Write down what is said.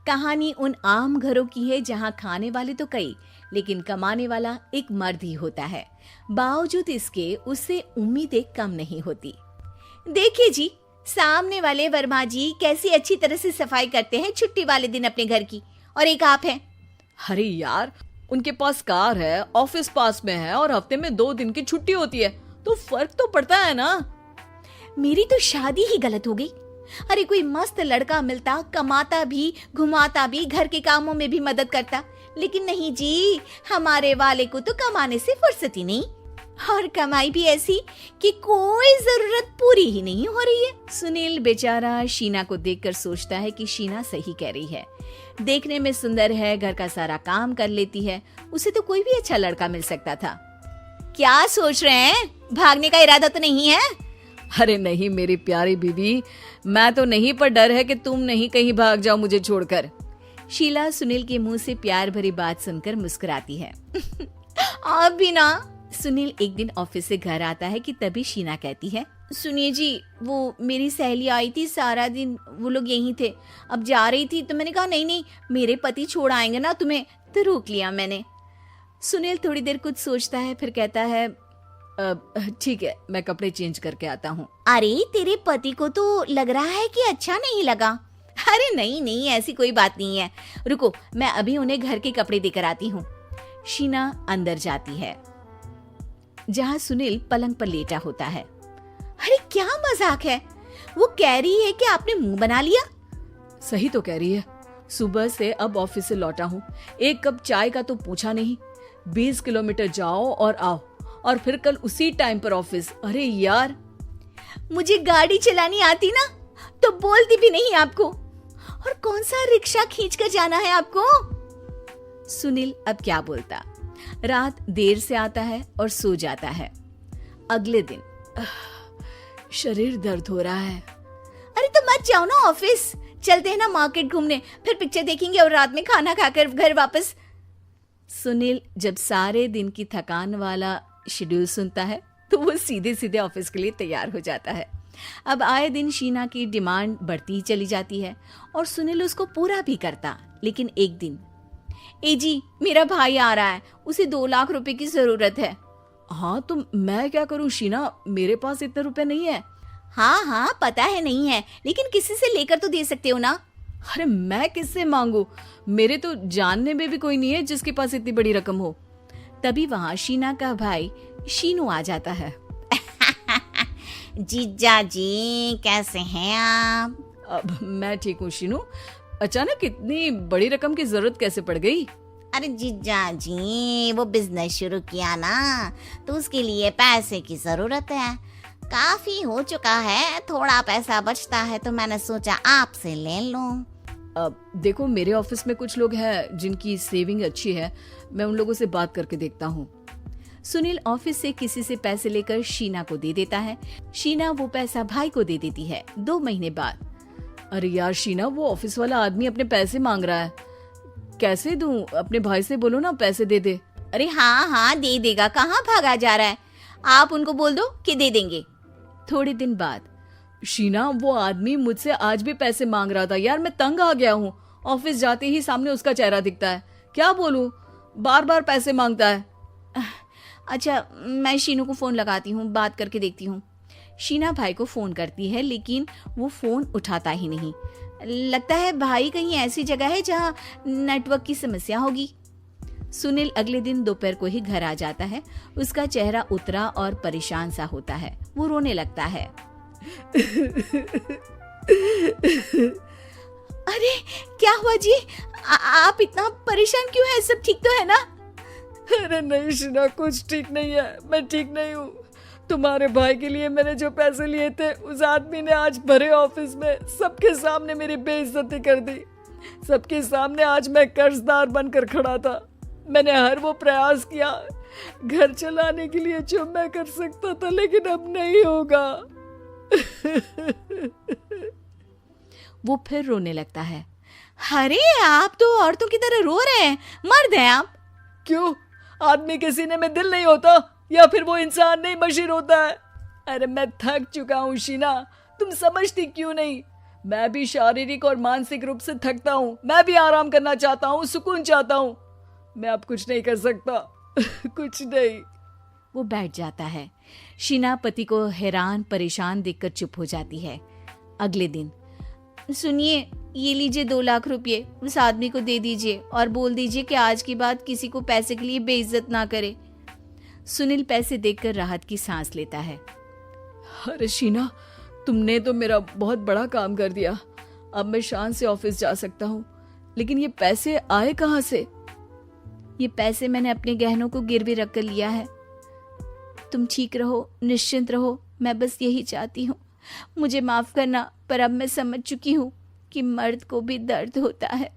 कहानी उन आम घरों की है जहां खाने वाले तो कई, लेकिन कमाने वाला एक मर्द ही होता है। बावजूद इसके उससे उम्मीदें कम नहीं होती। देखिए जी, सामने वाले वर्मा जी कैसी अच्छी तरह से सफाई करते हैं छुट्टी वाले दिन अपने घर की, और एक आप हैं। अरे यार, उनके पास कार है, ऑफिस पास में है और हफ्ते में 2 दिन की छुट्टी होती है, तो फर्क तो पड़ता है ना। मेरी तो शादी ही गलत हो गई। अरे कोई मस्त लड़का मिलता, कमाता भी, घुमाता भी, घर के कामों में भी मदद करता, लेकिन नहीं जी, हमारे वाले को तो कमाने से फुर्सत ही नहीं, और कमाई भी ऐसी कि कोई जरूरत पूरी ही नहीं हो रही है। सुनील बेचारा शीना को देखकर सोचता है कि शीना सही कह रही है। देखने में सुंदर है, घर का सारा काम कर लेती है, उसे तो कोई भी अच्छा लड़का मिल सकता था। क्या सोच रहे हैं? भागने का इरादा तो नहीं है? अरे नहीं मेरी प्यारी बीवी, मैं तो नहीं, पर डर है कि तुम नहीं कहीं भाग जाओ मुझे छोड़कर। शीला सुनील के मुंह से प्यार भरी बात सुनकर मुस्कुराती है। आप भी ना। सुनील एक दिन ऑफिस से घर आता है कि तभी शीना कहती है, सुनिए जी, वो मेरी सहेली आई थी, सारा दिन वो लोग यहीं थे, अब जा रही थी तो मैंने कहा नहीं नहीं, मेरे पति छोड़ आएंगे ना तुम्हें, तो रोक लिया मैंने। सुनील थोड़ी देर कुछ सोचता है, फिर कहता है, ठीक है, मैं कपड़े चेंज करके आता हूँ। अरे तेरे पति को तो लग रहा है कि अच्छा नहीं लगा। अरे नहीं नहीं, ऐसी कोई बात नहीं है, रुको मैं अभी उन्हें घर के कपड़े देकर आती हूँ। शीना अंदर जाती है जहाँ सुनील पलंग पर लेटा होता है। अरे क्या मजाक है, वो कह रही है कि आपने मुंह बना लिया। सही तो कह रही है, सुबह से अब ऑफिस से लौटा हूँ, एक कप चाय का तो पूछा नहीं, 20 किलोमीटर जाओ और आओ, और फिर कल उसी टाइम पर ऑफिस। अरे यार, मुझे गाड़ी चलानी आती ना तो बोलती भी नहीं आपको, और कौन सा रिक्शा खींच कर जाना है आपको। सुनील अब क्या बोलता। रात देर से आता है और सो जाता है। अगले दिन शरीर दर्द हो रहा है। अरे तो मत जाओ ना ऑफिस, चलते हैं ना मार्केट घूमने, फिर पिक्चर देखेंगे और रात में खाना खाकर घर वापस। सुनील जब सारे दिन की थकान वाला शेड्यूल सुनता है तो वो सीधे सीधे ऑफिस के लिए तैयार हो जाता है। अब आए दिन शीना की डिमांड बढ़ती ही चली जाती है और सुनील उसको पूरा भी करता। लेकिन एक दिन, ए जी मेरा भाई आ रहा है, उसे 2 लाख रुपए की जरूरत है। हाँ तो मैं क्या करूँ शीना, मेरे पास इतने रुपए नहीं है। हाँ हाँ पता है नहीं है, लेकिन किसी से लेकर तो दे सकते हो ना। अरे मैं किससे मांगू, मेरे तो जानने में भी कोई नहीं है जिसके पास इतनी बड़ी रकम हो। तभी वहाँ शीना का भाई शीनू आ जाता है। जीजा जी कैसे हैं आप? अब मैं ठीक हूँ शीनू, अचानक इतनी बड़ी रकम की जरूरत कैसे पड़ गई? अरे जीजा जी, वो बिजनेस शुरू किया ना, तो उसके लिए पैसे की जरूरत है, काफी हो चुका है, थोड़ा पैसा बचता है तो मैंने सोचा आपसे ले लूं। अब देखो, मेरे ऑफिस में कुछ लोग हैं जिनकी सेविंग अच्छी है, मैं उन लोगों से बात करके देखता हूँ। सुनील ऑफिस से किसी से पैसे लेकर शीना को दे देता है। शीना वो पैसा भाई को दे देती है। 2 महीने बाद, अरे यार शीना, वो ऑफिस वाला आदमी अपने पैसे मांग रहा है, कैसे दूं? अपने भाई से बोलो ना पैसे दे दे। अरे हाँ हाँ दे देगा, कहाँ भागा जा रहा है, आप उनको बोल दो कि दे देंगे। थोड़े दिन बाद, शीना वो आदमी मुझसे आज भी पैसे मांग रहा था यार, मैं तंग आ गया हूँ, ऑफिस जाते ही सामने उसका चेहरा दिखता है, क्या बोलूं, बार बार पैसे मांगता है। अच्छा मैं शीनू को फोन लगाती हूँ, बात करके देखती हूँ। शीना भाई को फोन करती है लेकिन वो फोन उठाता ही नहीं। लगता है भाई कहीं ऐसी जगह है जहाँ नेटवर्क की समस्या होगी। सुनील अगले दिन दोपहर को ही घर आ जाता है। उसका चेहरा उतरा और परेशान सा होता है। वो रोने लगता है। अरे क्या हुआ जी, आप इतना परेशान क्यों हैं? सब ठीक तो है ना? अरे नहीं शीना, कुछ ठीक नहीं है, मैं ठीक नहीं हूँ। तुम्हारे भाई के लिए मैंने जो पैसे लिए थे, उस आदमी ने आज भरे ऑफिस में सबके सामने मेरी बेइज्जती कर दी। सबके सामने आज मैं कर्जदार बनकर खड़ा था। मैंने हर वो प्रयास किया घर चलाने के लिए जो मैं कर सकता था, लेकिन अब नहीं होगा। वो फिर रोने लगता है। अरे आप तो औरतों की तरह रो रहे हैं, मर्द हैं आप। क्यों, आदमी के सीने में दिल नहीं होता, या फिर वो इंसान नहीं मशीन होता है? अरे मैं थक चुका हूँ शीना, तुम समझती क्यों नहीं? मैं भी शारीरिक और मानसिक रूप से थकता हूँ, मैं भी आराम करना चाहता हूँ, सुकून चाहता हूँ। मैं अब कुछ नहीं कर सकता। कुछ नहीं। वो बैठ जाता है। शीना पति को हैरान परेशान देखकर चुप हो जाती है। अगले दिन, सुनिए, ये लीजिए 2 लाख रुपए, उस आदमी को दे दीजिए और बोल दीजिए कि आज के बाद किसी को पैसे के लिए बेइज्जत ना करे। सुनील पैसे देखकर राहत की सांस लेता है। अरे शीना, तुमने तो मेरा बहुत बड़ा काम कर दिया। अब मैं शान से ऑफिस जा सकता हूँ। लेकिन ये पैसे आए कहाँ से? ये पैसे मैंने अपने गहनों को गिरवी रख कर लिया है। तुम ठीक रहो, निश्चिंत रहो, मैं बस यही चाहती हूँ। मुझे माफ करना, पर अब मैं समझ चुकी हूँ कि मर्द को भी दर्द होता है।